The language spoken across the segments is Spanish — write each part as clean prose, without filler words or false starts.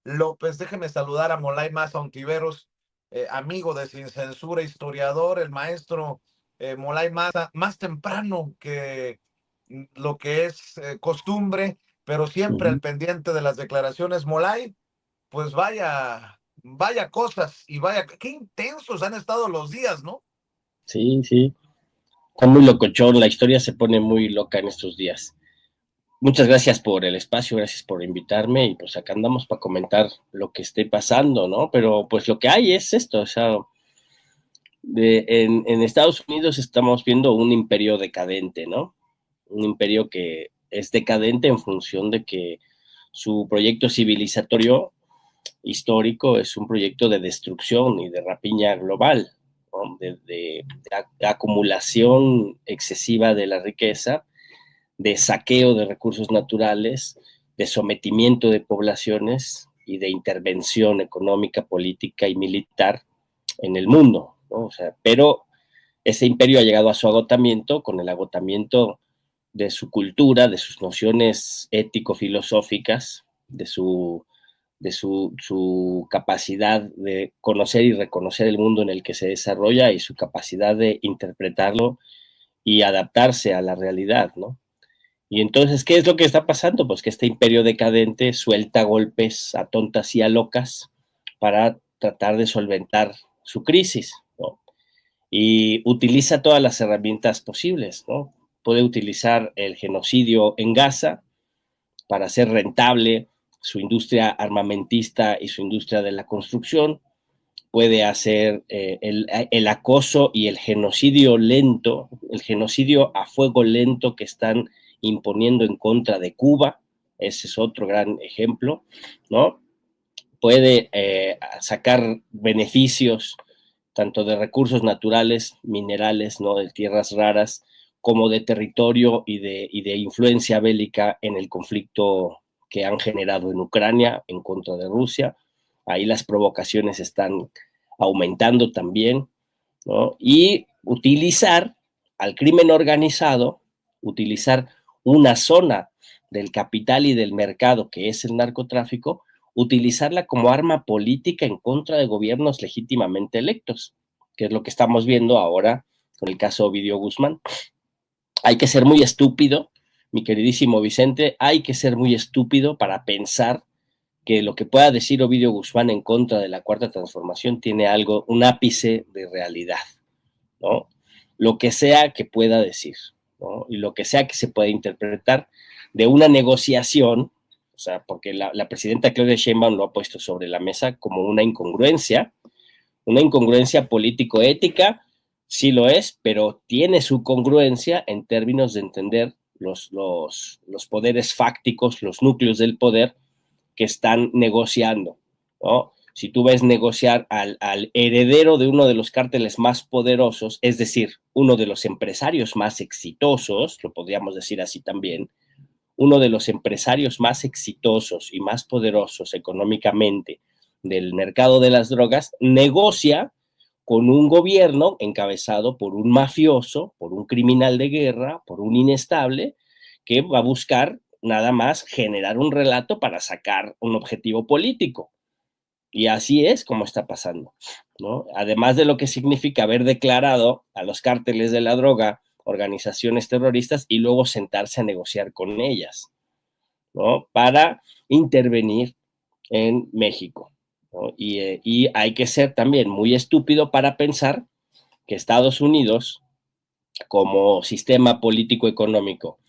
López. Déjeme saludar a Molay Maza Ontiveros, amigo de Sin Censura, historiador, el maestro Molay Maza, más temprano que lo que es costumbre, pero siempre al Ujú. pendiente de las declaraciones. Molay, pues vaya cosas y vaya, qué intensos han estado los días, ¿no? Sí, sí. Está muy locochón, la historia se pone muy loca en estos días. Muchas gracias por el espacio, gracias por invitarme y pues acá andamos para comentar lo que esté pasando, ¿no? Pero pues lo que hay es esto, o sea, en Estados Unidos estamos viendo un imperio decadente, ¿no? Un imperio que es decadente en función de que su proyecto civilizatorio histórico es un proyecto de destrucción y de rapiña global, ¿no? De acumulación excesiva de la riqueza, de saqueo de recursos naturales, de sometimiento de poblaciones y de intervención económica, política y militar en el mundo, ¿no? O sea, pero ese imperio ha llegado a su agotamiento con el agotamiento de su cultura, de sus nociones ético-filosóficas, su capacidad de conocer y reconocer el mundo en el que se desarrolla y su capacidad de interpretarlo y adaptarse a la realidad, ¿no? Y entonces, ¿qué es lo que está pasando? Pues que este imperio decadente suelta golpes a tontas y a locas para tratar de solventar su crisis, ¿no? Y utiliza todas las herramientas posibles, ¿no? Puede utilizar el genocidio en Gaza para hacer rentable su industria armamentista y su industria de la construcción, puede hacer el acoso y el genocidio lento, el genocidio a fuego lento que están imponiendo en contra de Cuba, ese es otro gran ejemplo, ¿no? Puede sacar beneficios tanto de recursos naturales, minerales, ¿no? De tierras raras, como de territorio y de influencia bélica en el conflicto que han generado en Ucrania en contra de Rusia. Ahí las provocaciones están aumentando también, ¿no? Y utilizar al crimen organizado, utilizar una zona del capital y del mercado que es el narcotráfico, utilizarla como arma política en contra de gobiernos legítimamente electos, que es lo que estamos viendo ahora con el caso Ovidio Guzmán. Hay que ser muy estúpido, mi queridísimo Vicente, hay que ser muy estúpido para pensar que lo que pueda decir Ovidio Guzmán en contra de la Cuarta Transformación tiene algo, un ápice de realidad, ¿no? Lo que sea que pueda decir, ¿no? Y lo que sea que se pueda interpretar de una negociación, o sea, porque la presidenta Claudia Sheinbaum lo ha puesto sobre la mesa como una incongruencia político-ética, sí lo es, pero tiene su congruencia en términos de entender los poderes fácticos, los núcleos del poder que están negociando, ¿no? Si tú ves negociar al heredero de uno de los cárteles más poderosos, es decir, uno de los empresarios más exitosos, lo podríamos decir así también, uno de los empresarios más exitosos y más poderosos económicamente del mercado de las drogas, negocia con un gobierno encabezado por un mafioso, por un criminal de guerra, por un inestable, que va a buscar nada más generar un relato para sacar un objetivo político. Y así es como está pasando, ¿no? Además de lo que significa haber declarado a los cárteles de la droga organizaciones terroristas y luego sentarse a negociar con ellas, ¿no? Para intervenir en México, ¿no? Y hay que ser también muy estúpido para pensar que Estados Unidos, como sistema político económico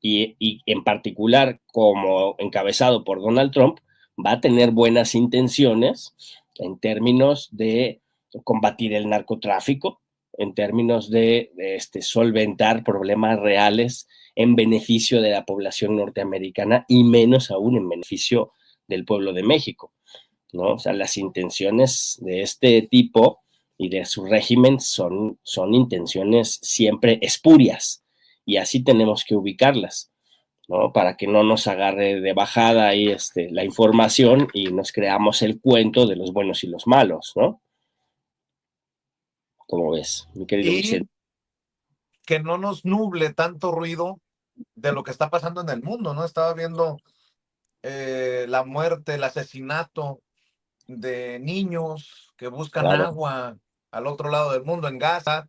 y en particular como encabezado por Donald Trump, va a tener buenas intenciones en términos de combatir el narcotráfico, en términos de solventar problemas reales en beneficio de la población norteamericana y menos aún en beneficio del pueblo de México, ¿no? O sea, las intenciones de este tipo y de su régimen son intenciones siempre espurias y así tenemos que ubicarlas, ¿no? Para que no nos agarre de bajada ahí la información y nos creamos el cuento de los buenos y los malos, ¿no? Como ves, mi querido Y Vicente. que no nos nuble tanto ruido de lo que está pasando en el mundo, ¿no? Estaba viendo la muerte, el asesinato de niños que buscan claro, agua al otro lado del mundo, en Gaza.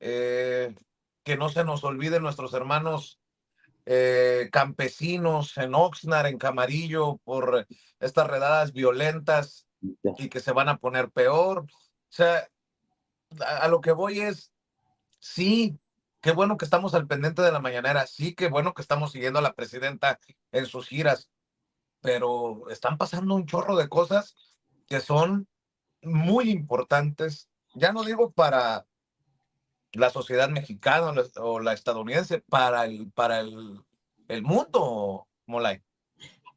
eh, que no se nos olviden nuestros hermanos campesinos en Oxnard, en Camarillo, por estas redadas violentas y que se van a poner peor. O sea, a lo que voy es, sí, qué bueno que estamos al pendiente de la mañanera, sí, qué bueno que estamos siguiendo a la presidenta en sus giras, pero están pasando un chorro de cosas que son muy importantes, ya no digo para la sociedad mexicana o la estadounidense, para el mundo, Molay.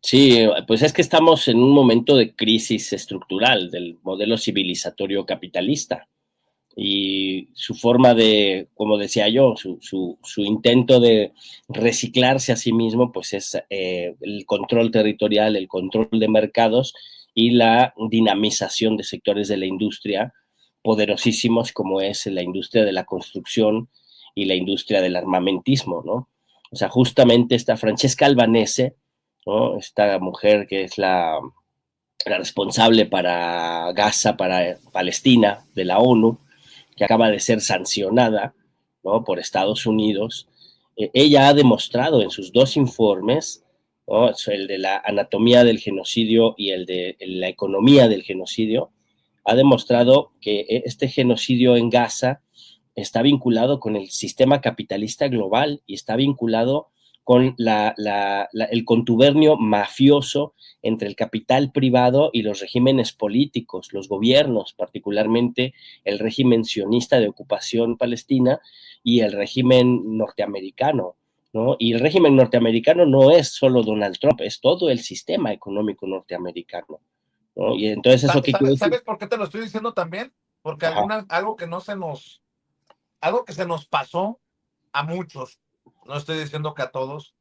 sí, pues es que estamos en un momento de crisis estructural del modelo civilizatorio capitalista y su forma de, como decía yo, su intento de reciclarse a sí mismo, pues es el control territorial, el control de mercados y la dinamización de sectores de la industria poderosísimos como es la industria de la construcción y la industria del armamentismo, ¿no? O sea, justamente esta Francesca Albanese, ¿no? Esta mujer que es la responsable para Gaza, para Palestina, de la ONU, que acaba de ser sancionada, ¿no? Por Estados Unidos. Ella ha demostrado en sus dos informes, ¿no? El de la anatomía del genocidio y el de la economía del genocidio, ha demostrado que este genocidio en Gaza está vinculado con el sistema capitalista global y está vinculado con el contubernio mafioso entre el capital privado y los regímenes políticos, los gobiernos, particularmente el régimen sionista de ocupación palestina y el régimen norteamericano, ¿no? Y el régimen norteamericano no es solo Donald Trump, es todo el sistema económico norteamericano, ¿no? Y entonces, ¿eso qué quiere decir? ¿Sabes por qué te lo estoy diciendo también? Porque Ajá, algo que se nos pasó a muchos, no estoy diciendo que a todos,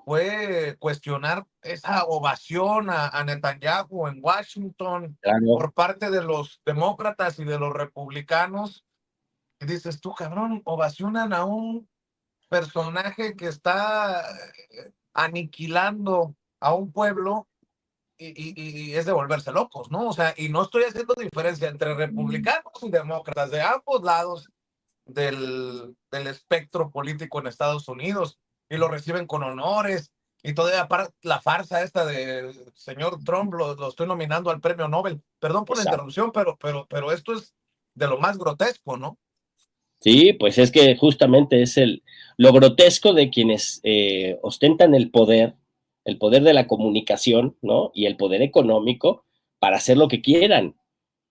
fue cuestionar esa ovación a Netanyahu en Washington claro, por parte de los demócratas y de los republicanos. Y dices tú, cabrón, ovacionan a un personaje que está aniquilando a un pueblo y es de volverse locos, ¿no? O sea, y no estoy haciendo diferencia entre republicanos y demócratas de ambos lados del espectro político en Estados Unidos y lo reciben con honores. Y todavía la farsa esta de señor Trump lo estoy nominando al premio Nobel. Perdón por la exacto. interrupción, pero esto es de lo más grotesco, ¿no? Sí, pues es que justamente es lo grotesco de quienes ostentan el poder de la comunicación, ¿no? Y el poder económico para hacer lo que quieran,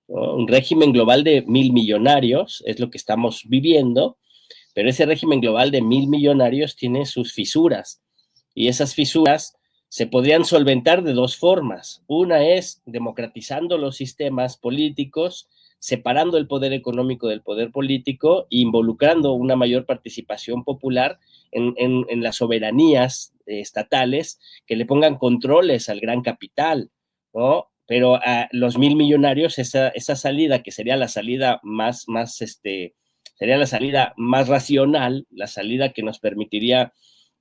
¿no? Un régimen global de 1.000 millonarios es lo que estamos viviendo, pero ese régimen global de 1.000 millonarios tiene sus fisuras y esas fisuras se podrían solventar de dos formas. Una es democratizando los sistemas políticos, separando el poder económico del poder político e involucrando una mayor participación popular en las soberanías estatales que le pongan controles al gran capital, ¿no? Pero a los 1.000 millonarios, esa salida, que sería la salida sería la salida más racional, la salida que nos permitiría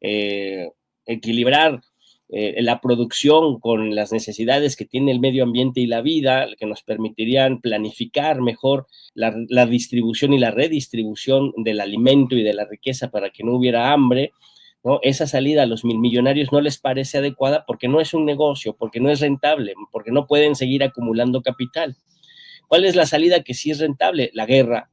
eh, equilibrar la producción con las necesidades que tiene el medio ambiente y la vida, que nos permitirían planificar mejor la distribución y la redistribución del alimento y de la riqueza para que no hubiera hambre, ¿no? Esa salida a los 1.000 millonarios no les parece adecuada porque no es un negocio, porque no es rentable, porque no pueden seguir acumulando capital. ¿Cuál es la salida que sí es rentable? La guerra,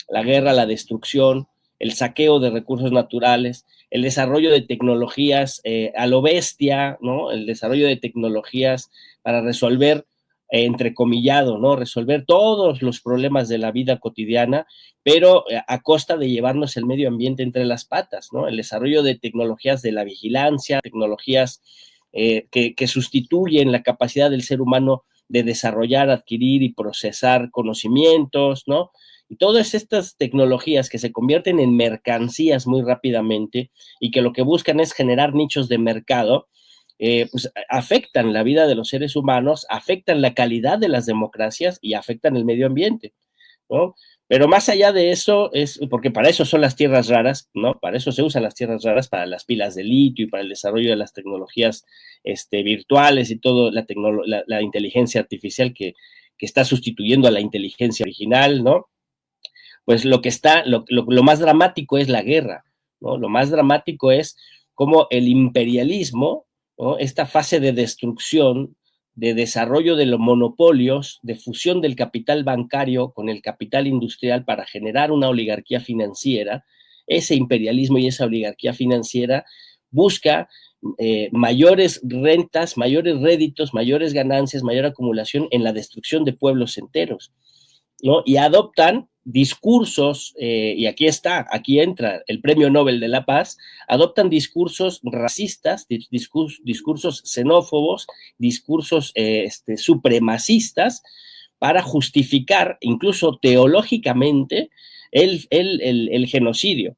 la destrucción, el saqueo de recursos naturales, el desarrollo de tecnologías a lo bestia, ¿no? El desarrollo de tecnologías para resolver, entrecomillado, ¿no? Resolver todos los problemas de la vida cotidiana, pero a costa de llevarnos el medio ambiente entre las patas, ¿no? El desarrollo de tecnologías de la vigilancia, tecnologías que sustituyen la capacidad del ser humano de desarrollar, adquirir y procesar conocimientos, ¿no? Y todas estas tecnologías que se convierten en mercancías muy rápidamente y que lo que buscan es generar nichos de mercado, pues afectan la vida de los seres humanos, afectan la calidad de las democracias y afectan el medio ambiente, ¿no? Pero más allá de eso, es porque para eso son las tierras raras, ¿no? Para eso se usan las tierras raras, para las pilas de litio y para el desarrollo de las tecnologías virtuales y todo, la inteligencia artificial que está sustituyendo a la inteligencia original, ¿no? Pues lo más dramático es la guerra, ¿no? Lo más dramático es cómo el imperialismo, ¿no? Esta fase de destrucción, de desarrollo de los monopolios, de fusión del capital bancario con el capital industrial para generar una oligarquía financiera, ese imperialismo y esa oligarquía financiera busca mayores rentas, mayores réditos, mayores ganancias, mayor acumulación en la destrucción de pueblos enteros, ¿no? Y adoptan discursos, y aquí entra el Premio Nobel de la Paz, adoptan discursos racistas, discursos xenófobos, discursos supremacistas para justificar, incluso teológicamente, el genocidio,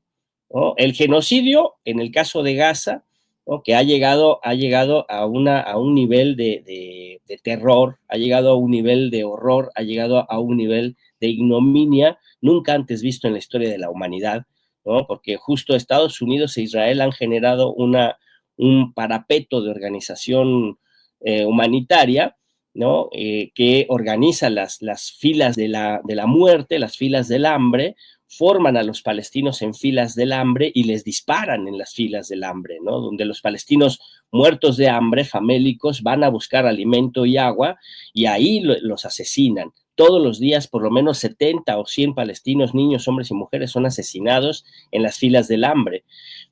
¿no? El genocidio, en el caso de Gaza, ¿no? Que ha llegado a un nivel de terror, ha llegado a un nivel de horror, ha llegado a un nivel de ignominia nunca antes visto en la historia de la humanidad, ¿no? Porque justo Estados Unidos e Israel han generado un parapeto de organización humanitaria, ¿no? Que organiza las filas de la muerte, las filas del hambre, forman a los palestinos en filas del hambre y les disparan en las filas del hambre, ¿no? Donde los palestinos muertos de hambre, famélicos, van a buscar alimento y agua y ahí los asesinan. Todos los días por lo menos 70 o 100 palestinos, niños, hombres y mujeres son asesinados en las filas del hambre.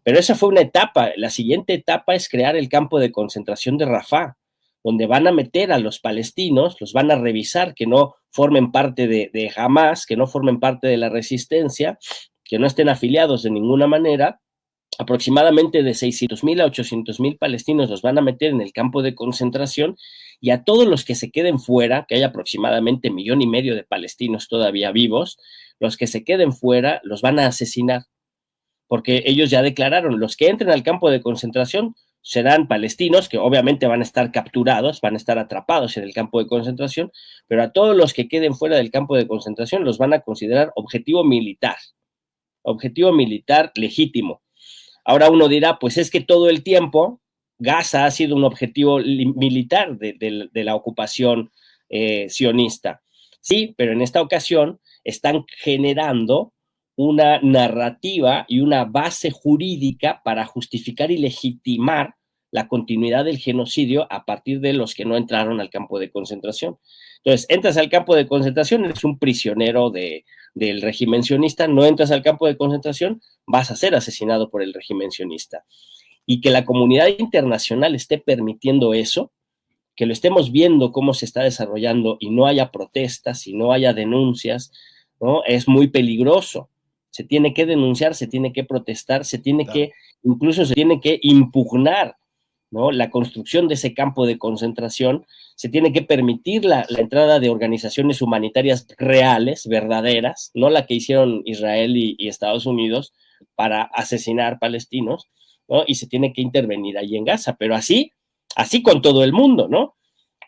Pero esa fue una etapa. La siguiente etapa es crear el campo de concentración de Rafah, donde van a meter a los palestinos, los van a revisar que no formen parte de Hamas, que no formen parte de la resistencia, que no estén afiliados de ninguna manera. Aproximadamente de 600,000 a 800,000 palestinos los van a meter en el campo de concentración y a todos los que se queden fuera, que hay aproximadamente 1,5 millones de palestinos todavía vivos, los que se queden fuera los van a asesinar, porque ellos ya declararon, los que entren al campo de concentración serán palestinos, que obviamente van a estar capturados, van a estar atrapados en el campo de concentración, pero a todos los que queden fuera del campo de concentración los van a considerar objetivo militar legítimo. Ahora uno dirá, pues es que todo el tiempo Gaza ha sido un objetivo militar de la ocupación sionista. Sí, pero en esta ocasión están generando una narrativa y una base jurídica para justificar y legitimar la continuidad del genocidio a partir de los que no entraron al campo de concentración. Entonces, entras al campo de concentración, eres un prisionero del régimen sionista, no entras al campo de concentración, vas a ser asesinado por el régimen sionista. Y que la comunidad internacional esté permitiendo eso, que lo estemos viendo cómo se está desarrollando y no haya protestas y no haya denuncias, ¿no? Es muy peligroso. Se tiene que denunciar, se tiene que protestar, incluso se tiene que impugnar, ¿no? La construcción de ese campo de concentración, se tiene que permitir la entrada de organizaciones humanitarias reales, verdaderas, no la que hicieron Israel y Estados Unidos para asesinar palestinos, ¿no? Y se tiene que intervenir ahí en Gaza, pero así con todo el mundo, ¿no?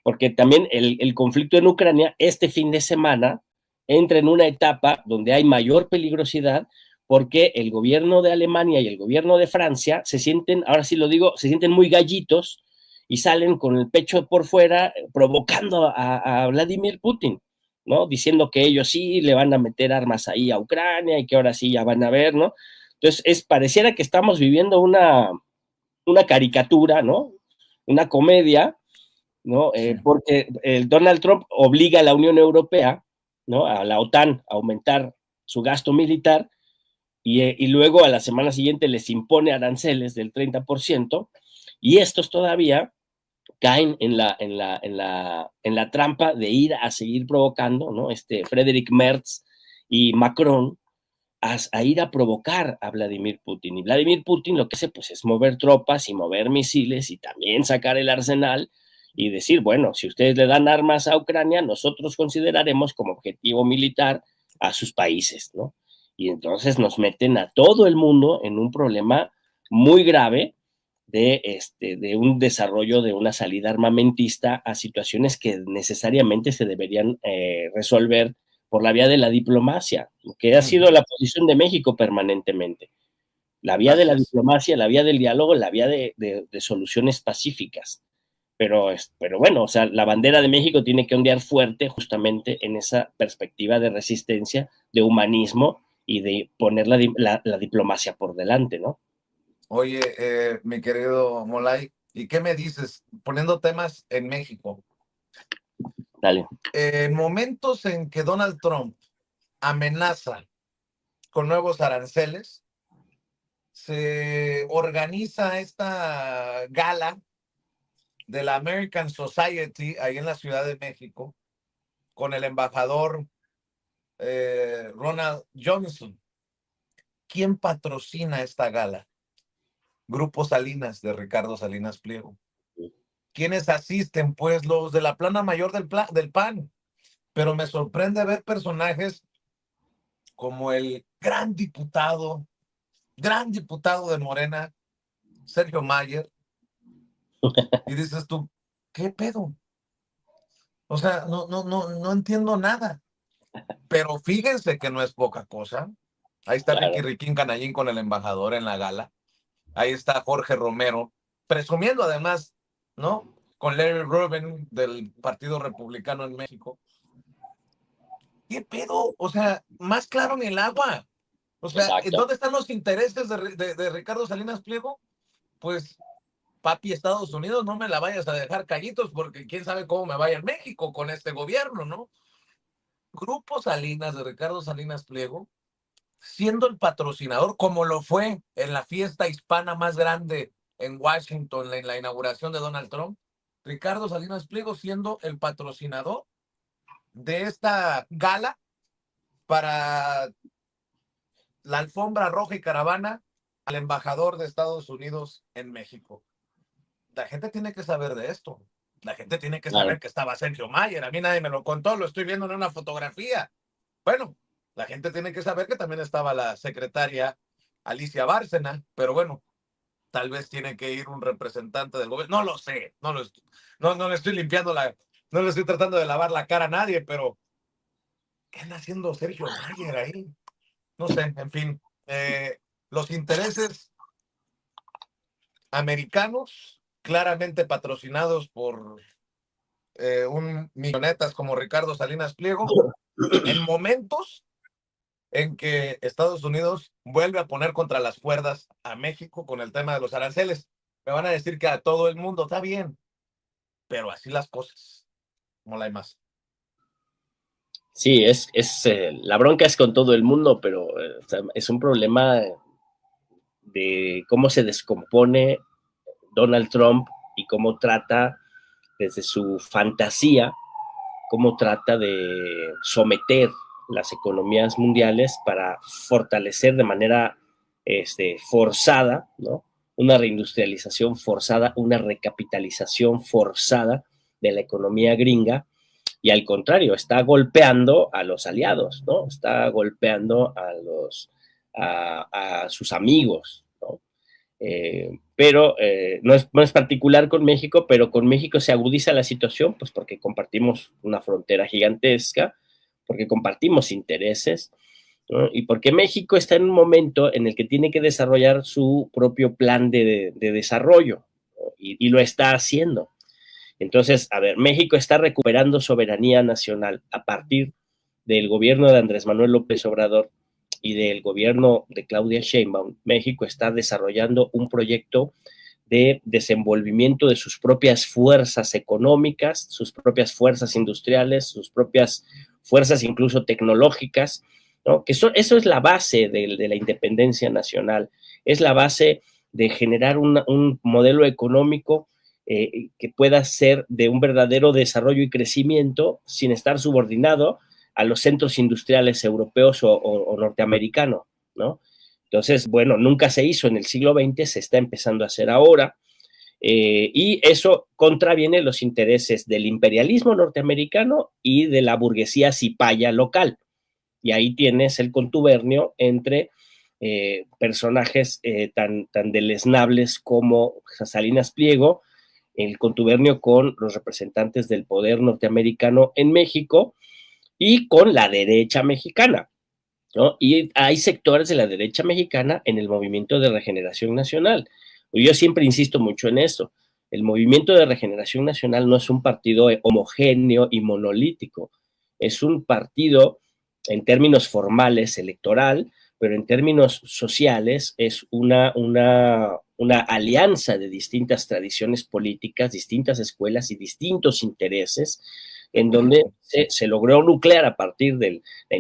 Porque también el conflicto en Ucrania este fin de semana entra en una etapa donde hay mayor peligrosidad porque el gobierno de Alemania y el gobierno de Francia se sienten, ahora sí lo digo, se sienten muy gallitos y salen con el pecho por fuera provocando a Vladimir Putin, ¿no? Diciendo que ellos sí le van a meter armas ahí a Ucrania y que ahora sí ya van a ver, ¿no? Entonces, pareciera que estamos viviendo una caricatura, ¿no? Una comedia, ¿no? Sí. Porque el Donald Trump obliga a la Unión Europea, ¿no? A la OTAN a aumentar su gasto militar y luego a la semana siguiente les impone aranceles del 30% y estos todavía caen en la trampa de ir a seguir provocando, ¿no? Friedrich Merz y Macron a ir a provocar a Vladimir Putin. Y Vladimir Putin lo que hace pues es mover tropas y mover misiles y también sacar el arsenal y decir, bueno, si ustedes le dan armas a Ucrania, nosotros consideraremos como objetivo militar a sus países, ¿no? Y entonces nos meten a todo el mundo en un problema muy grave de un desarrollo de una salida armamentista a situaciones que necesariamente se deberían resolver por la vía de la diplomacia, que ha sido la posición de México permanentemente. La vía de la diplomacia, la vía del diálogo, la vía de soluciones pacíficas. Pero bueno, o sea, la bandera de México tiene que ondear fuerte justamente en esa perspectiva de resistencia, de humanismo y de poner la diplomacia por delante, ¿no? Oye, mi querido Molay, ¿y qué me dices? Poniendo temas en México. Dale. En momentos en que Donald Trump amenaza con nuevos aranceles, se organiza esta gala de la American Society ahí en la Ciudad de México con el embajador Ronald Johnson. ¿Quién patrocina esta gala? Grupo Salinas, de Ricardo Salinas Pliego. ¿Quiénes asisten? Pues los de la plana mayor del PAN. Pero me sorprende ver personajes como el gran diputado de Morena, Sergio Mayer, y dices tú, ¿qué pedo? O sea, no entiendo nada. Pero fíjense que no es poca cosa. Ahí está Claro. Ricky Riquín Canallín con el embajador en la gala. Ahí está Jorge Romero, presumiendo además, ¿no? Con Larry Rubin del Partido Republicano en México. ¿Qué pedo? O sea, más claro ni el agua. O sea, Exacto. ¿dónde están los intereses de Ricardo Salinas Pliego? Pues, papi, Estados Unidos, no me la vayas a dejar callitos porque quién sabe cómo me vaya en México con este gobierno, ¿no? Grupo Salinas de Ricardo Salinas Pliego, siendo el patrocinador, como lo fue en la fiesta hispana más grande en Washington, en la inauguración de Donald Trump, Ricardo Salinas Pliego siendo el patrocinador de esta gala para la alfombra roja y caravana al embajador de Estados Unidos en México. La gente tiene que saber de esto. La gente tiene que saber que estaba Sergio Mayer. A mí nadie me lo contó, lo estoy viendo en una fotografía. Bueno, la gente tiene que saber que también estaba la secretaria Alicia Bárcena, pero bueno, tal vez tiene que ir un representante del gobierno. No lo sé, no le estoy no le estoy tratando de lavar la cara a nadie, pero ¿qué anda haciendo Sergio Mayer ahí? No sé, en fin. Los intereses americanos, claramente patrocinados por un millonetas como Ricardo Salinas Pliego, en momentos en que Estados Unidos vuelve a poner contra las cuerdas a México con el tema de los aranceles. Me van a decir que a todo el mundo está bien, pero así las cosas, no la hay más. Sí, la bronca es con todo el mundo, pero o sea, es un problema de cómo se descompone Donald Trump y cómo trata desde su fantasía, cómo trata de someter las economías mundiales para fortalecer de manera forzada, ¿no? Una reindustrialización forzada, una recapitalización forzada de la economía gringa, y al contrario, está golpeando a los aliados, ¿no? Está golpeando a sus amigos, ¿no? Pero no es particular con México, pero con México se agudiza la situación, pues porque compartimos una frontera gigantesca, porque compartimos intereses, ¿no? Y porque México está en un momento en el que tiene que desarrollar su propio plan de desarrollo, ¿no? Y lo está haciendo. Entonces, a ver, México está recuperando soberanía nacional a partir del gobierno de Andrés Manuel López Obrador y del gobierno de Claudia Sheinbaum. México está desarrollando un proyecto de desenvolvimiento de sus propias fuerzas económicas, sus propias fuerzas industriales, sus propias fuerzas incluso tecnológicas, ¿no? Eso es la base de la independencia nacional, es la base de generar un modelo económico que pueda ser de un verdadero desarrollo y crecimiento sin estar subordinado a los centros industriales europeos o norteamericanos, ¿no? Entonces, bueno, nunca se hizo en el siglo XX, se está empezando a hacer ahora, y eso contraviene los intereses del imperialismo norteamericano y de la burguesía cipaya local. Y ahí tienes el contubernio entre personajes tan deleznables como Salinas Pliego, el contubernio con los representantes del poder norteamericano en México, y con la derecha mexicana, ¿no? Y hay sectores de la derecha mexicana en el Movimiento de Regeneración Nacional. Yo siempre insisto mucho en esto. El Movimiento de Regeneración Nacional no es un partido homogéneo y monolítico. Es un partido, en términos formales, electoral, pero en términos sociales es una alianza de distintas tradiciones políticas, distintas escuelas y distintos intereses, en donde se logró nuclear a partir de la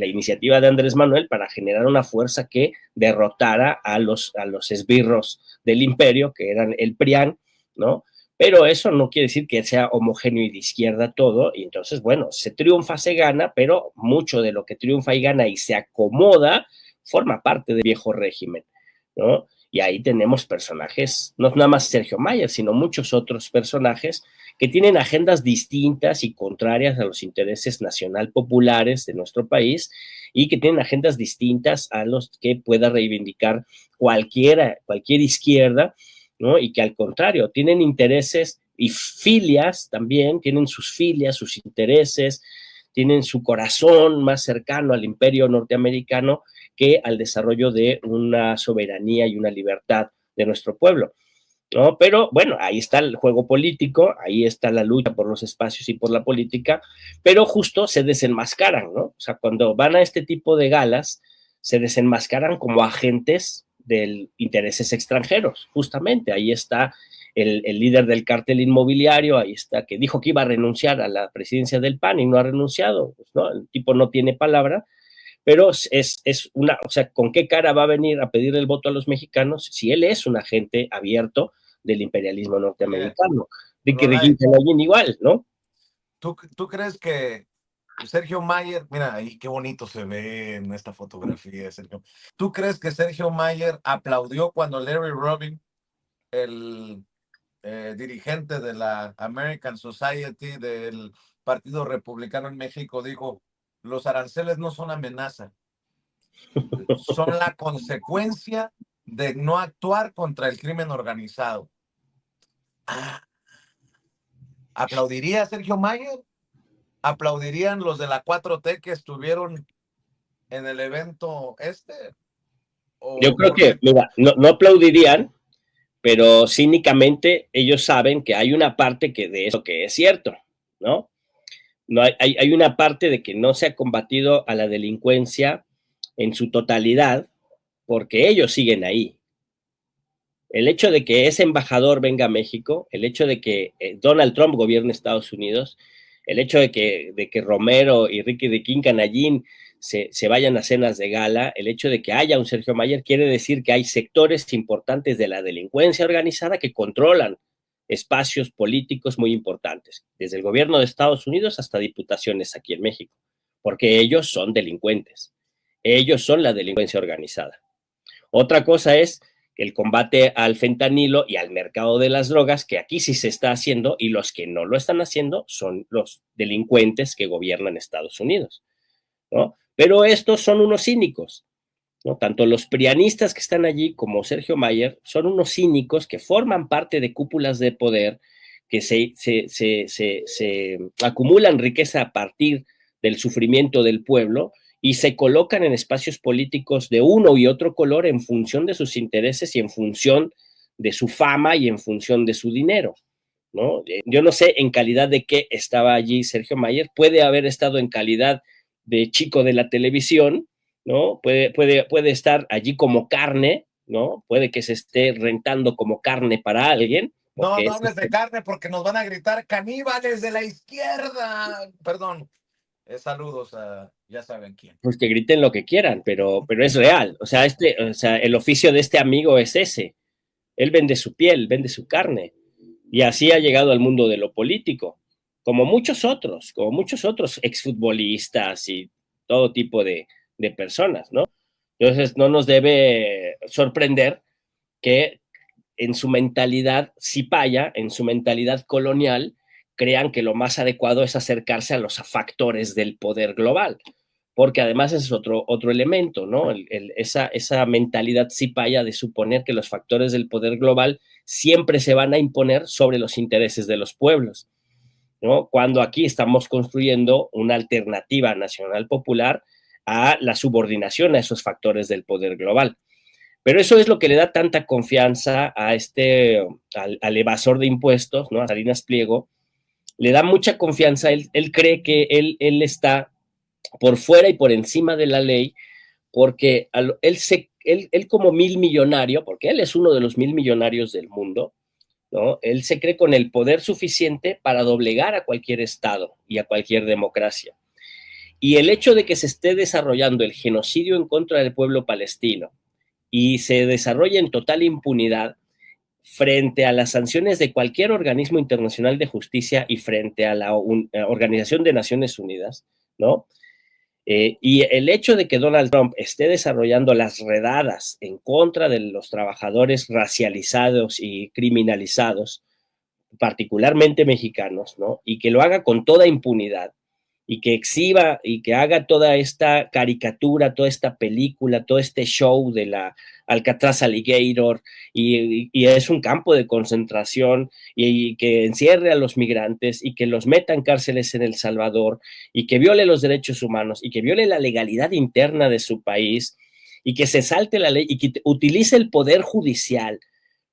iniciativa de Andrés Manuel para generar una fuerza que derrotara a los esbirros del imperio, que eran el PRIAN, ¿no? Pero eso no quiere decir que sea homogéneo y de izquierda todo, y entonces, bueno, se triunfa, se gana, pero mucho de lo que triunfa y gana y se acomoda forma parte del viejo régimen, ¿no? Y ahí tenemos personajes, no nada más Sergio Mayer, sino muchos otros personajes que tienen agendas distintas y contrarias a los intereses nacional populares de nuestro país y que tienen agendas distintas a los que pueda reivindicar cualquier izquierda, ¿no? Y que al contrario, tienen intereses y filias también, tienen sus filias, sus intereses, tienen su corazón más cercano al imperio norteamericano que al desarrollo de una soberanía y una libertad de nuestro pueblo, ¿no? Pero bueno, ahí está el juego político, ahí está la lucha por los espacios y por la política, pero justo se desenmascaran, ¿no? O sea, cuando van a este tipo de galas, se desenmascaran como agentes de intereses extranjeros, justamente, ahí está el líder del cártel inmobiliario, ahí está, que dijo que iba a renunciar a la presidencia del PAN y no ha renunciado, pues, ¿no? El tipo no tiene palabra, pero o sea, ¿con qué cara va a venir a pedir el voto a los mexicanos si él es un agente abierto del imperialismo Oye, norteamericano? Rolay, Igual, ¿no? ¿tú crees que Sergio Mayer, mira ahí qué bonito se ve en esta fotografía, Sergio? ¿Tú crees que Sergio Mayer aplaudió cuando Larry Rubin, el dirigente de la American Society del Partido Republicano en México, dijo: los aranceles no son amenaza, son la consecuencia de no actuar contra el crimen organizado? Ah, ¿aplaudiría Sergio Mayer? ¿Aplaudirían los de la 4T que estuvieron en el evento este? Yo ¿O creo que, porque mira, no aplaudirían, pero cínicamente ellos saben que hay una parte que de eso que es cierto, ¿no? No hay una parte de que no se ha combatido a la delincuencia en su totalidad porque ellos siguen ahí. El hecho de que ese embajador venga a México, el hecho de que Donald Trump gobierne Estados Unidos, el hecho de que Romero y Ricky Riquín Canallín se vayan a cenas de gala, el hecho de que haya un Sergio Mayer, quiere decir que hay sectores importantes de la delincuencia organizada que controlan espacios políticos muy importantes, desde el gobierno de Estados Unidos hasta diputaciones aquí en México, porque ellos son delincuentes, ellos son la delincuencia organizada. Otra cosa es el combate al fentanilo y al mercado de las drogas, que aquí sí se está haciendo, y los que no lo están haciendo son los delincuentes que gobiernan Estados Unidos, ¿no? Pero estos son unos cínicos, ¿no? Tanto los prianistas que están allí como Sergio Mayer son unos cínicos que forman parte de cúpulas de poder, que se acumulan riqueza a partir del sufrimiento del pueblo y se colocan en espacios políticos de uno y otro color en función de sus intereses y en función de su fama y en función de su dinero, ¿no? Yo no sé en calidad de qué estaba allí Sergio Mayer, puede haber estado en calidad de chico de la televisión, ¿no? Puede estar allí como carne, ¿no? Puede que se esté rentando como carne para alguien, no, porque no es, hables de carne porque nos van a gritar caníbales de la izquierda? Perdón. Saludos a ya saben quién. pues que griten lo que quieran, pero es real. O sea, el oficio de este amigo es ese. Él vende su piel, vende su carne. Y así ha llegado al mundo de lo político, como muchos otros exfutbolistas y todo tipo de personas, ¿no? Entonces no nos debe sorprender que en su mentalidad cipaya, en su mentalidad colonial, crean que lo más adecuado es acercarse a los factores del poder global, porque además es otro elemento, ¿no? Esa mentalidad cipaya de suponer que los factores del poder global siempre se van a imponer sobre los intereses de los pueblos. ¿no? Cuando aquí estamos construyendo una alternativa nacional popular a la subordinación a esos factores del poder global. Pero eso es lo que le da tanta confianza a al evasor de impuestos, ¿no? A Salinas Pliego, le da mucha confianza, él cree que él está por fuera y por encima de la ley, porque él como mil millonario, porque él es uno de los mil millonarios del mundo, ¿no? Él se cree con el poder suficiente para doblegar a cualquier Estado y a cualquier democracia. Y el hecho de que se esté desarrollando el genocidio en contra del pueblo palestino y se desarrolla en total impunidad frente a las sanciones de cualquier organismo internacional de justicia y frente a la Organización de Naciones Unidas, ¿no? Y el hecho de que Donald Trump esté desarrollando las redadas en contra de los trabajadores racializados y criminalizados, particularmente mexicanos, ¿no? Y que lo haga con toda impunidad y que exhiba y que haga toda esta caricatura, toda esta película, todo este show de la Alcatraz Alligator y es un campo de concentración y que encierre a los migrantes y que los meta en cárceles en El Salvador y que viole los derechos humanos y que viole la legalidad interna de su país y que se salte la ley y que utilice el poder judicial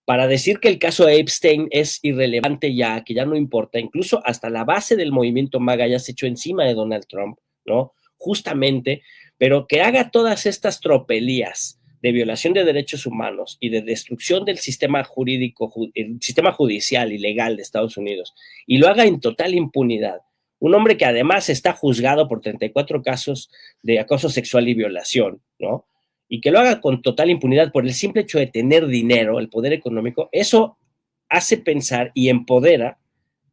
para decir que el caso Epstein es irrelevante ya, que ya no importa, incluso hasta la base del movimiento MAGA ya se echó encima de Donald Trump, ¿no? Justamente, pero que haga todas estas tropelías de violación de derechos humanos y de destrucción del sistema jurídico, el sistema judicial y legal de Estados Unidos, y lo haga en total impunidad. Un hombre que además está juzgado por 34 casos de acoso sexual y violación, ¿no? Y que lo haga con total impunidad por el simple hecho de tener dinero, el poder económico, eso hace pensar y empodera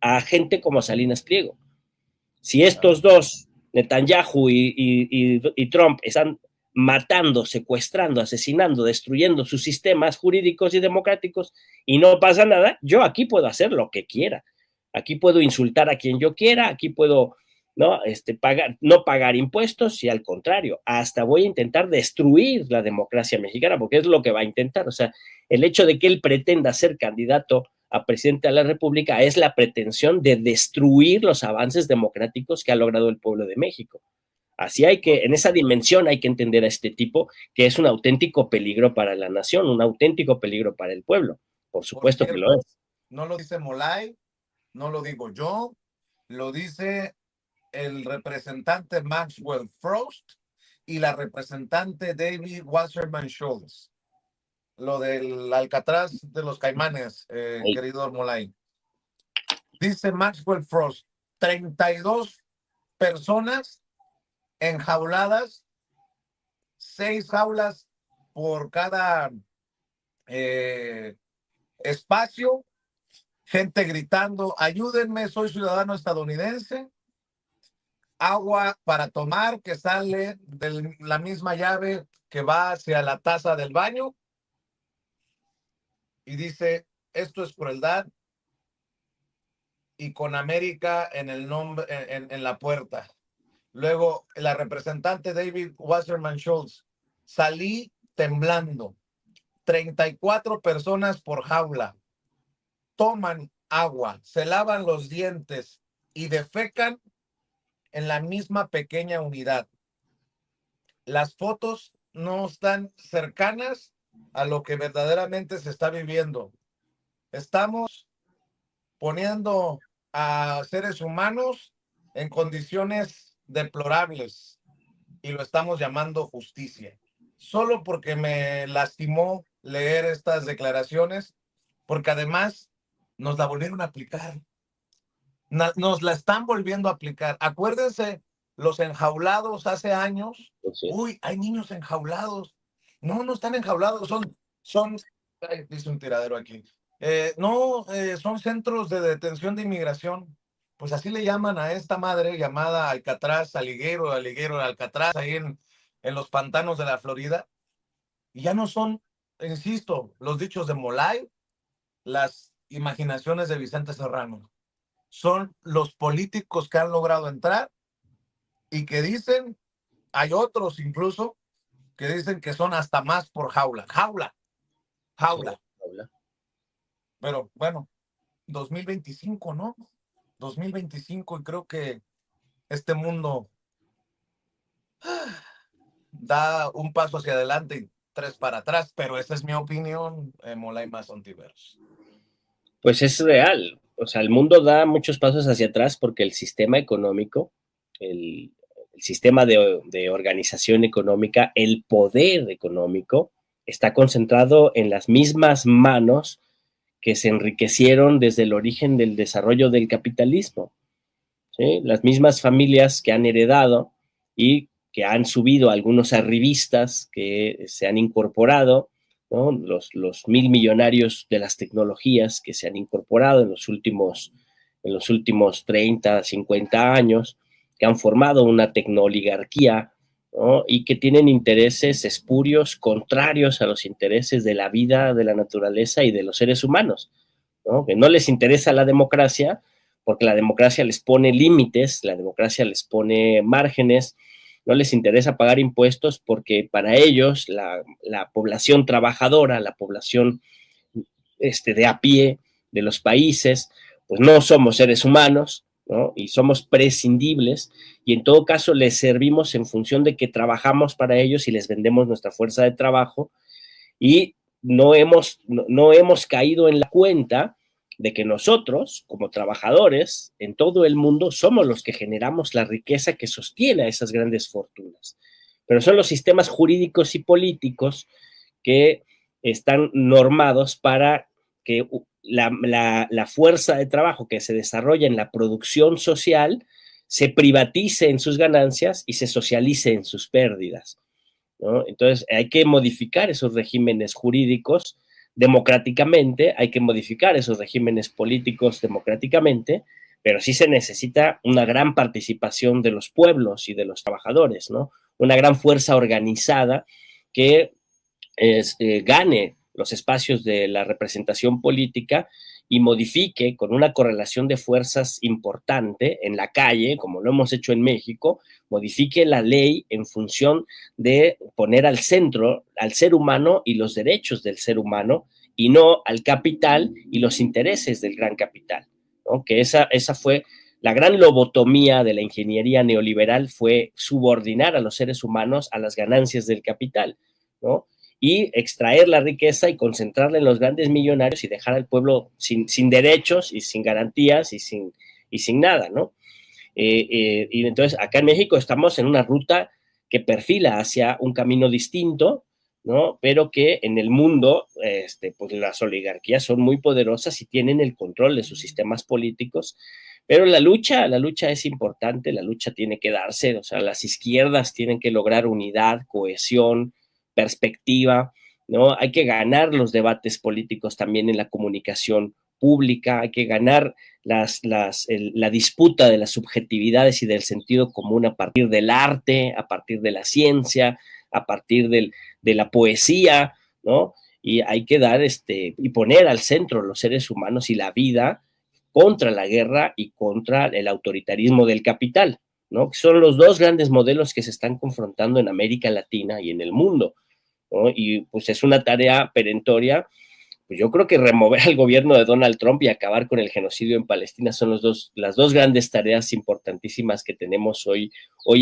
a gente como Salinas Pliego. Si estos dos, Netanyahu y Trump, están matando, secuestrando, asesinando, destruyendo sus sistemas jurídicos y democráticos y no pasa nada, yo aquí puedo hacer lo que quiera. Aquí puedo insultar a quien yo quiera, aquí puedo no pagar impuestos y al contrario, hasta voy a intentar destruir la democracia mexicana, porque es lo que va a intentar. O sea, el hecho de que él pretenda ser candidato a presidente de la República es la pretensión de destruir los avances democráticos que ha logrado el pueblo de México. Así en esa dimensión hay que entender a este tipo, que es un auténtico peligro para la nación, un auténtico peligro para el pueblo. Por Por supuesto que lo cierto, es. no lo dice Molay, no lo digo yo, lo dice el representante Maxwell Frost y la representante David Wasserman Schultz. Lo del Alcatraz de los Caimanes, querido Molay. Dice Maxwell Frost, 32 personas enjauladas, 6 jaulas por cada espacio, gente gritando, ayúdenme, soy ciudadano estadounidense, agua para tomar que sale de la misma llave que va hacia la taza del baño y dice, esto es crueldad y con América en el nombre, en la puerta. Luego, la representante David Wasserman Schultz, salí temblando, 34 personas por jaula, toman agua, se lavan los dientes y defecan en la misma pequeña unidad. Las fotos no están cercanas a lo que verdaderamente se está viviendo. Estamos poniendo a seres humanos en condiciones deplorables y lo estamos llamando justicia. Solo porque me lastimó leer estas declaraciones, porque además nos la volvieron a aplicar. Nos la están volviendo a aplicar. Acuérdense, los enjaulados hace años. Sí. Uy, hay niños enjaulados. No, no están enjaulados, ay, dice un tiradero aquí. No, son centros de detención de inmigración. Pues así le llaman a esta madre llamada Alcatraz, Aliguero, Alcatraz, ahí en los pantanos de la Florida. Y ya no son, insisto, los dichos de Molay, las imaginaciones de Vicente Serrano. Son los políticos que han logrado entrar y que dicen, hay otros incluso, que dicen que son hasta más por jaula, jaula, Sí, jaula. Pero bueno, 2025, ¿no? 2025 y creo que este mundo da un paso hacia adelante y tres para atrás, pero esa es mi opinión, Molay Más Ontiveros. Pues es real. O sea, el mundo da muchos pasos hacia atrás porque el sistema económico, el sistema de organización económica, el poder económico, está concentrado en las mismas manos que se enriquecieron desde el origen del desarrollo del capitalismo. ¿Sí? Las mismas familias que han heredado y que han subido algunos arribistas que se han incorporado, ¿no? Los mil millonarios de las tecnologías que se han incorporado en los últimos 30, 50 años, que han formado una tecnooligarquía, ¿no? Y que tienen intereses espurios contrarios a los intereses de la vida, de la naturaleza y de los seres humanos, ¿no? Que no les interesa la democracia porque la democracia les pone límites, la democracia les pone márgenes, no les interesa pagar impuestos porque para ellos la población trabajadora, la población de a pie de los países, pues no somos seres humanos, ¿no? Y somos prescindibles y en todo caso les servimos en función de que trabajamos para ellos y les vendemos nuestra fuerza de trabajo y no hemos caído en la cuenta de que nosotros, como trabajadores en todo el mundo, somos los que generamos la riqueza que sostiene a esas grandes fortunas. Pero son los sistemas jurídicos y políticos que están normados para que la fuerza de trabajo que se desarrolla en la producción social se privatice en sus ganancias y se socialice en sus pérdidas, ¿no? Entonces hay que modificar esos regímenes jurídicos democráticamente, hay que modificar esos regímenes políticos democráticamente, pero sí se necesita una gran participación de los pueblos y de los trabajadores, ¿no? Una gran fuerza organizada que gane los espacios de la representación política y modifique con una correlación de fuerzas importante en la calle, como lo hemos hecho en México, modifique la ley en función de poner al centro al ser humano y los derechos del ser humano y no al capital y los intereses del gran capital, ¿no? Que esa fue la gran lobotomía de la ingeniería neoliberal, fue subordinar a los seres humanos a las ganancias del capital, ¿no? Y extraer la riqueza y concentrarla en los grandes millonarios y dejar al pueblo sin derechos y sin garantías y sin nada, ¿no? Y entonces acá en México estamos en una ruta que perfila hacia un camino distinto, ¿no? Pero que en el mundo, pues las oligarquías son muy poderosas y tienen el control de sus sistemas políticos, pero la lucha es importante, la lucha tiene que darse, o sea, las izquierdas tienen que lograr unidad, cohesión, perspectiva, ¿no? Hay que ganar los debates políticos también en la comunicación pública, hay que ganar la disputa de las subjetividades y del sentido común a partir del arte, a partir de la ciencia, a partir de la poesía, ¿no? Y hay que dar y poner al centro los seres humanos y la vida contra la guerra y contra el autoritarismo del capital, ¿no? Que son los dos grandes modelos que se están confrontando en América Latina y en el mundo, ¿no? Y pues es una tarea perentoria. Pues yo creo que remover al gobierno de Donald Trump y acabar con el genocidio en Palestina son las dos grandes tareas importantísimas que tenemos hoy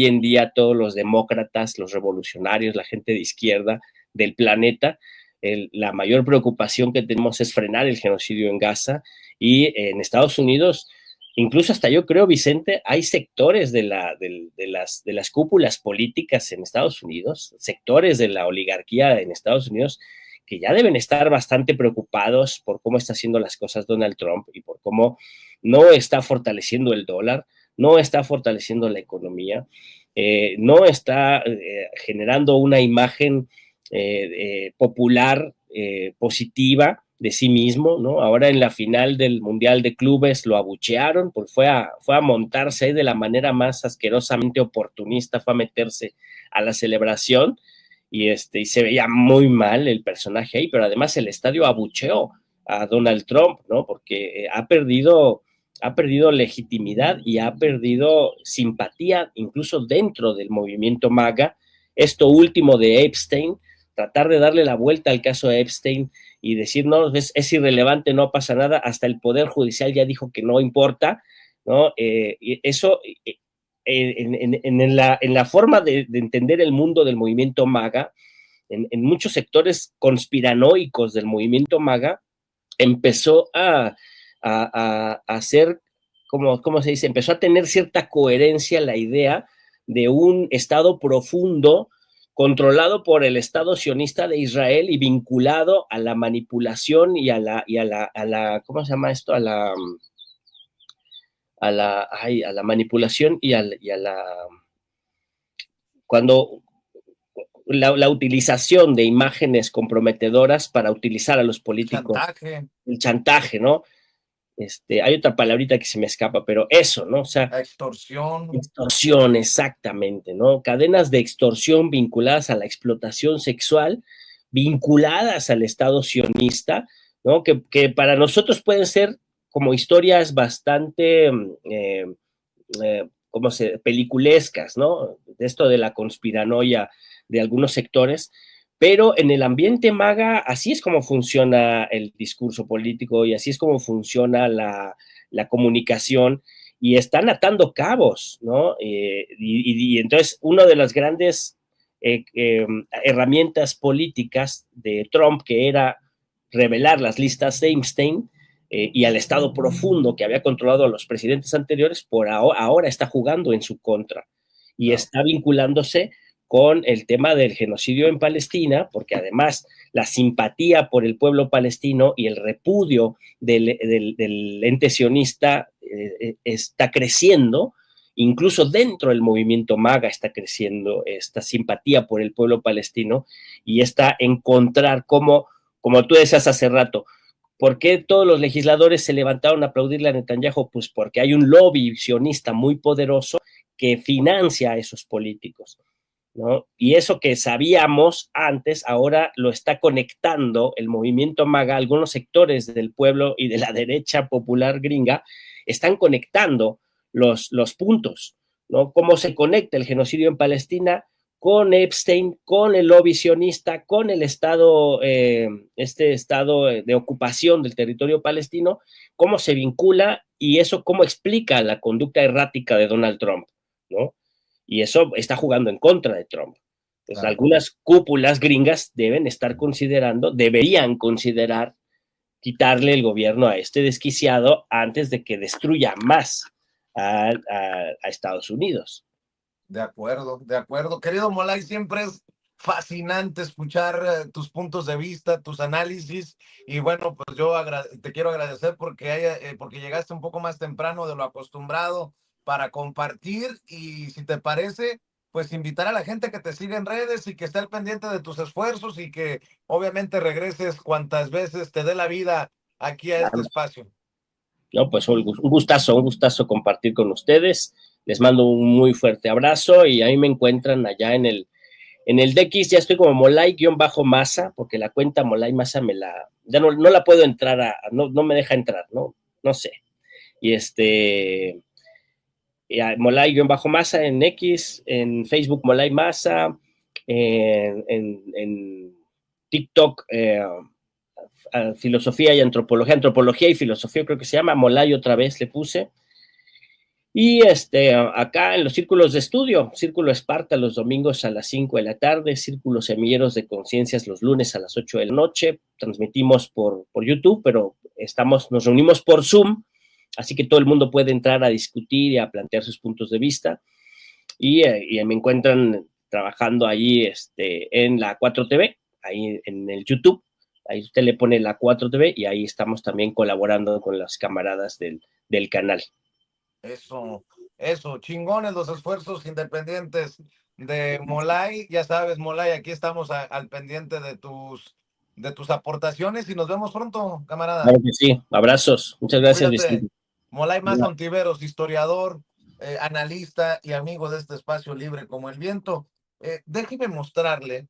en día todos los demócratas, los revolucionarios, la gente de izquierda del planeta. La mayor preocupación que tenemos es frenar el genocidio en Gaza y en Estados Unidos, incluso hasta yo creo, Vicente, hay sectores de las cúpulas políticas en Estados Unidos, sectores de la oligarquía en Estados Unidos que ya deben estar bastante preocupados por cómo está haciendo las cosas Donald Trump y por cómo no está fortaleciendo el dólar, no está fortaleciendo la economía, no está generando una imagen popular positiva de sí mismo, ¿no? Ahora en la final del Mundial de Clubes lo abuchearon, pues fue a montarse ahí de la manera más asquerosamente oportunista, fue a meterse a la celebración y se veía muy mal el personaje ahí, pero además el estadio abucheó a Donald Trump, ¿no? Porque ha perdido legitimidad y ha perdido simpatía incluso dentro del movimiento MAGA. Esto último de Epstein, tratar de darle la vuelta al caso de Epstein y decir, no, es irrelevante, no pasa nada, hasta el Poder Judicial ya dijo que no importa, ¿no? Y eso, en la forma de entender el mundo del movimiento MAGA, en muchos sectores conspiranoicos del movimiento MAGA, empezó a hacer, ¿cómo se dice? Empezó a tener cierta coherencia la idea de un Estado profundo controlado por el Estado sionista de Israel y vinculado a la manipulación y a la ¿cómo se llama esto? A la manipulación y a la cuando la utilización de imágenes comprometedoras para utilizar a los políticos, Chantaje, el chantaje, ¿no? Hay otra palabrita que se me escapa, pero eso, ¿no? O sea, extorsión. extorsión, exactamente, ¿no? Cadenas de extorsión vinculadas a la explotación sexual, vinculadas al Estado sionista, ¿no? Que para nosotros pueden ser como historias bastante, ¿cómo se? Peliculescas, ¿no? De esto de la conspiranoia de algunos sectores, pero en el ambiente MAGA así es como funciona el discurso político y así es como funciona la comunicación y están atando cabos, ¿no? Y entonces una de las grandes herramientas políticas de Trump, que era revelar las listas de Epstein y al Estado profundo que había controlado a los presidentes anteriores, por ahora está jugando en su contra y Claro. está vinculándose con el tema del genocidio en Palestina, porque además la simpatía por el pueblo palestino y el repudio del ente sionista está creciendo, incluso dentro del movimiento MAGA está creciendo esta simpatía por el pueblo palestino y está encontrar como tú decías hace rato, ¿por qué todos los legisladores se levantaron a aplaudirle a Netanyahu? Pues porque hay un lobby sionista muy poderoso que financia a esos políticos, ¿no? Y eso que sabíamos antes, ahora lo está conectando el movimiento MAGA, algunos sectores del pueblo y de la derecha popular gringa están conectando los puntos, ¿no? Cómo se conecta el genocidio en Palestina con Epstein, con el lobby sionista, con el Estado, este Estado de ocupación del territorio palestino, cómo se vincula y eso cómo explica la conducta errática de Donald Trump, ¿no? Y eso está jugando en contra de Trump. Pues Claro. algunas cúpulas gringas deben estar considerando, deberían considerar quitarle el gobierno a este desquiciado antes de que destruya más a Estados Unidos. De acuerdo, de acuerdo. Querido Molay, siempre es fascinante escuchar tus puntos de vista, tus análisis. Y bueno, pues yo te quiero agradecer porque llegaste un poco más temprano de lo acostumbrado para compartir. Y si te parece, pues invitar a la gente que te siga en redes y que esté al pendiente de tus esfuerzos y que obviamente regreses cuantas veces te dé la vida aquí a este espacio. No, pues un gustazo compartir con ustedes. Les mando un muy fuerte abrazo y ahí me encuentran allá en el DX. Ya estoy como Molay-Masa, porque la cuenta Molay Masa ya no la puedo entrar no me deja entrar, no sé. Y Molay-Masa en X, en Facebook Molay Masa, en TikTok filosofía y antropología y filosofía creo que se llama, Molay otra vez le puse. Y acá en los círculos de estudio, Círculo Esparta los domingos a las 5 de la tarde, Círculo Semilleros de Conciencias los lunes a las 8 de la noche, transmitimos por YouTube, pero nos reunimos por Zoom, así que todo el mundo puede entrar a discutir y a plantear sus puntos de vista, y me encuentran trabajando ahí en la 4TV, ahí en el YouTube, ahí usted le pone la 4TV y ahí estamos también colaborando con las camaradas del canal. Eso, chingones los esfuerzos independientes de Molay. Ya sabes, Molay, aquí estamos al pendiente de tus aportaciones y nos vemos pronto, camarada. Claro que sí, abrazos, muchas gracias, Cuídate. Vicente. Molay Maza Ontiveros, historiador, analista y amigo de este espacio libre como el viento. Déjeme mostrarle